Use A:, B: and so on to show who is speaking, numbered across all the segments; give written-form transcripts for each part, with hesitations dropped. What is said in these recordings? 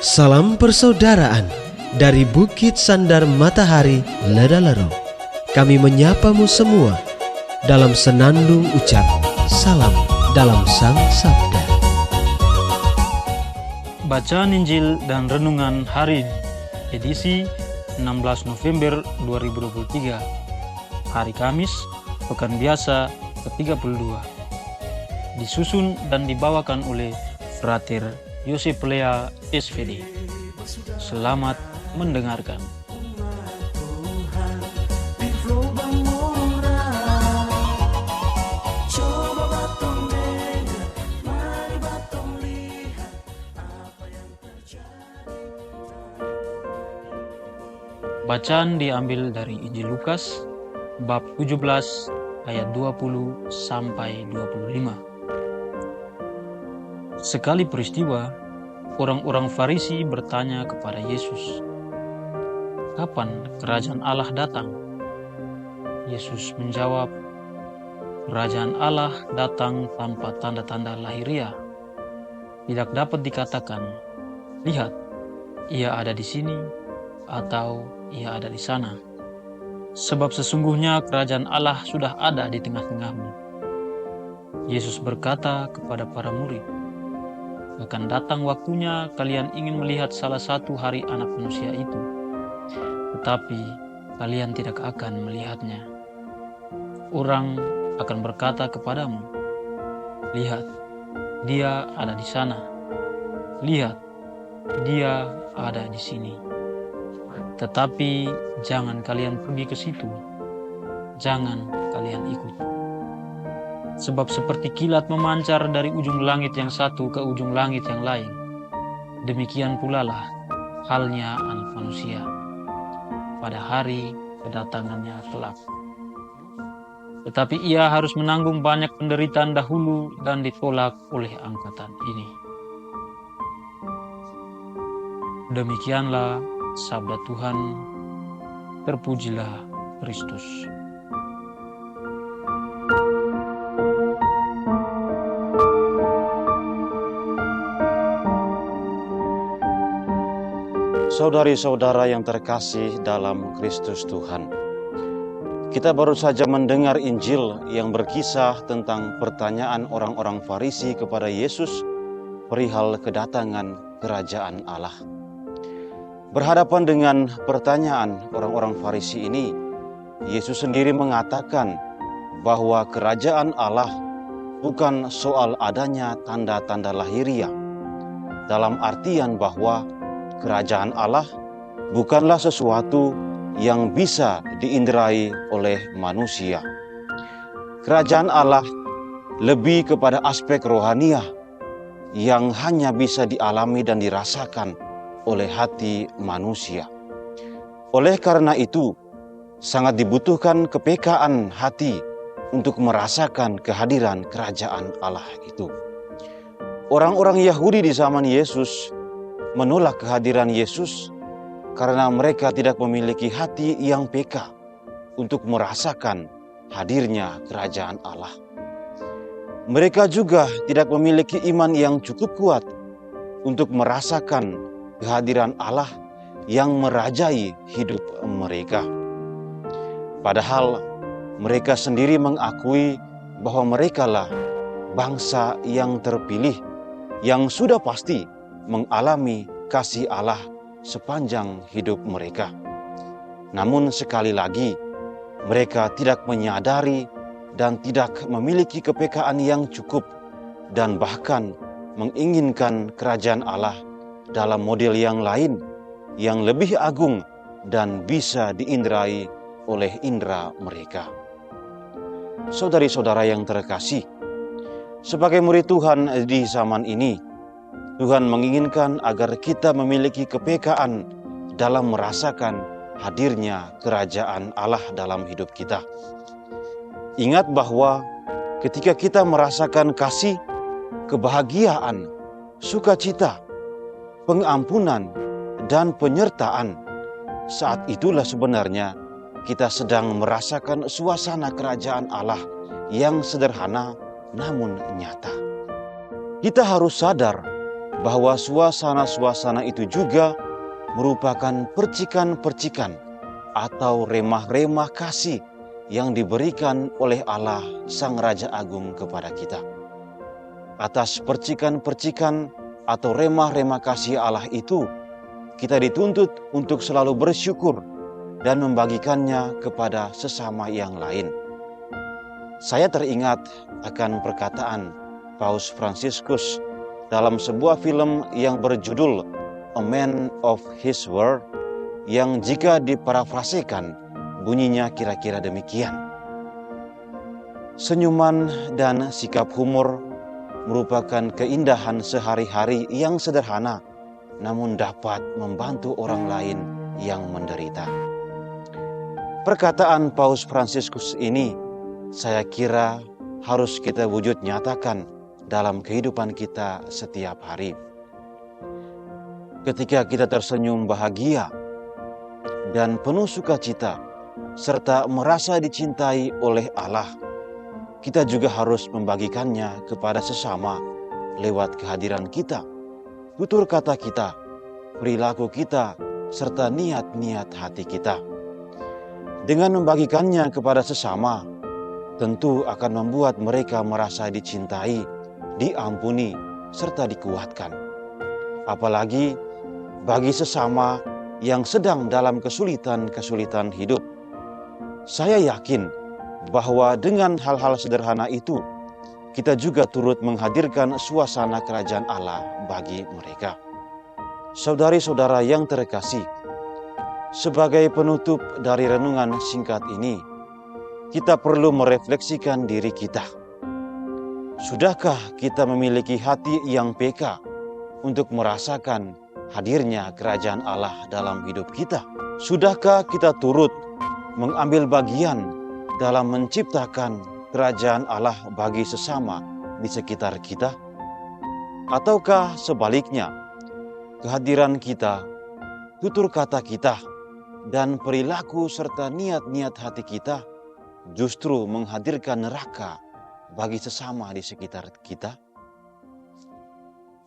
A: Salam persaudaraan dari Bukit Sandar Matahari Ledalero. Kami menyapamu semua dalam senandung ucap salam dalam Sang Sabda.
B: Bacaan Injil dan Renungan Hari ini, edisi 16 November 2023, hari Kamis, Pekan Biasa ke-32. Disusun dan dibawakan oleh Frater Yosef Lea SVD. Selamat mendengarkan. Bacaan diambil dari Injil Lukas bab 17 ayat 20 sampai 25. Sekali peristiwa, orang-orang Farisi bertanya kepada Yesus, "Kapan kerajaan Allah datang?" Yesus menjawab, "Kerajaan Allah datang tanpa tanda-tanda lahiriah. Tidak dapat dikatakan, 'Lihat, ia ada di sini,' atau 'ia ada di sana.' Sebab sesungguhnya kerajaan Allah sudah ada di tengah-tengahmu." Yesus berkata kepada para murid, "Akan datang waktunya kalian ingin melihat salah satu hari Anak Manusia itu, tetapi kalian tidak akan melihatnya. Orang akan berkata kepadamu, 'Lihat, dia ada di sana. Lihat, dia ada di sini.' Tetapi jangan kalian pergi ke situ. Jangan kalian ikut. Sebab seperti kilat memancar dari ujung langit yang satu ke ujung langit yang lain, demikian pula lah halnya Anak Manusia pada hari kedatangannya kelak. Tetapi ia harus menanggung banyak penderitaan dahulu dan ditolak oleh angkatan ini." Demikianlah sabda Tuhan. Terpujilah Kristus.
C: Saudari-saudara yang terkasih dalam Kristus Tuhan, kita baru saja mendengar Injil yang berkisah tentang pertanyaan orang-orang Farisi kepada Yesus perihal kedatangan kerajaan Allah. Berhadapan dengan pertanyaan orang-orang Farisi ini, Yesus sendiri mengatakan bahwa kerajaan Allah bukan soal adanya tanda-tanda lahiriah, dalam artian bahwa kerajaan Allah bukanlah sesuatu yang bisa diinderai oleh manusia. Kerajaan Allah lebih kepada aspek rohaniah yang hanya bisa dialami dan dirasakan oleh hati manusia. Oleh karena itu, sangat dibutuhkan kepekaan hati untuk merasakan kehadiran kerajaan Allah itu. Orang-orang Yahudi di zaman Yesus menolak kehadiran Yesus karena mereka tidak memiliki hati yang peka untuk merasakan hadirnya kerajaan Allah. Mereka juga tidak memiliki iman yang cukup kuat untuk merasakan kehadiran Allah yang merajai hidup mereka. Padahal mereka sendiri mengakui bahwa merekalah bangsa yang terpilih, yang sudah pasti mengalami kasih Allah sepanjang hidup mereka. Namun sekali lagi, mereka tidak menyadari dan tidak memiliki kepekaan yang cukup, dan bahkan menginginkan kerajaan Allah dalam model yang lain, yang lebih agung dan bisa diinderai oleh indera mereka. Saudari-saudara yang terkasih, sebagai murid Tuhan di zaman ini, Tuhan menginginkan agar kita memiliki kepekaan dalam merasakan hadirnya kerajaan Allah dalam hidup kita. Ingat bahwa ketika kita merasakan kasih, kebahagiaan, sukacita, pengampunan, dan penyertaan, saat itulah sebenarnya kita sedang merasakan suasana kerajaan Allah yang sederhana namun nyata. Kita harus sadar bahwa suasana-suasana itu juga merupakan percikan-percikan atau remah-remah kasih yang diberikan oleh Allah Sang Raja Agung kepada kita. Atas percikan-percikan atau remah-remah kasih Allah itu, kita dituntut untuk selalu bersyukur dan membagikannya kepada sesama yang lain. Saya teringat akan perkataan Paus Fransiskus dalam sebuah film yang berjudul A Man of His Word, yang jika diparafrasekan bunyinya kira-kira demikian. Senyuman dan sikap humor merupakan keindahan sehari-hari yang sederhana, namun dapat membantu orang lain yang menderita. Perkataan Paus Fransiskus ini saya kira harus kita wujud nyatakan dalam kehidupan kita setiap hari. Ketika kita tersenyum bahagia dan penuh sukacita, serta merasa dicintai oleh Allah, kita juga harus membagikannya kepada sesama lewat kehadiran kita, tutur kata kita, perilaku kita, serta niat-niat hati kita. Dengan membagikannya kepada sesama, tentu akan membuat mereka merasa dicintai, diampuni, serta dikuatkan. Apalagi bagi sesama yang sedang dalam kesulitan-kesulitan hidup. Saya yakin bahwa dengan hal-hal sederhana itu, kita juga turut menghadirkan suasana kerajaan Allah bagi mereka. Saudari-saudara yang terkasih, sebagai penutup dari renungan singkat ini, kita perlu merefleksikan diri kita. Sudahkah kita memiliki hati yang peka untuk merasakan hadirnya kerajaan Allah dalam hidup kita? Sudahkah kita turut mengambil bagian dalam menciptakan kerajaan Allah bagi sesama di sekitar kita? Ataukah sebaliknya, kehadiran kita, tutur kata kita, dan perilaku serta niat-niat hati kita justru menghadirkan neraka bagi sesama di sekitar kita?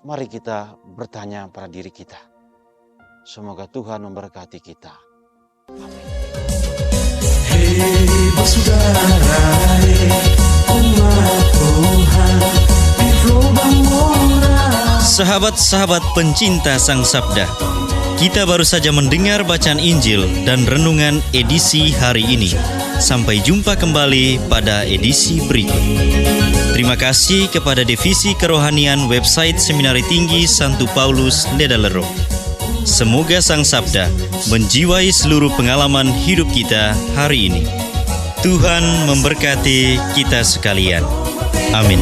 C: Mari kita bertanya pada diri kita. Semoga Tuhan memberkati kita. Amin.
D: Hei bersaudara, umat Tuhan di gelombang moral.
E: Sahabat-sahabat pencinta Sang Sabda, kita baru saja mendengar bacaan Injil dan renungan edisi hari ini. Sampai jumpa kembali pada edisi berikut. Terima kasih kepada Divisi Kerohanian website Seminari Tinggi Santo Paulus Ledalero. Semoga Sang Sabda menjiwai seluruh pengalaman hidup kita hari ini. Tuhan memberkati kita sekalian. Amin.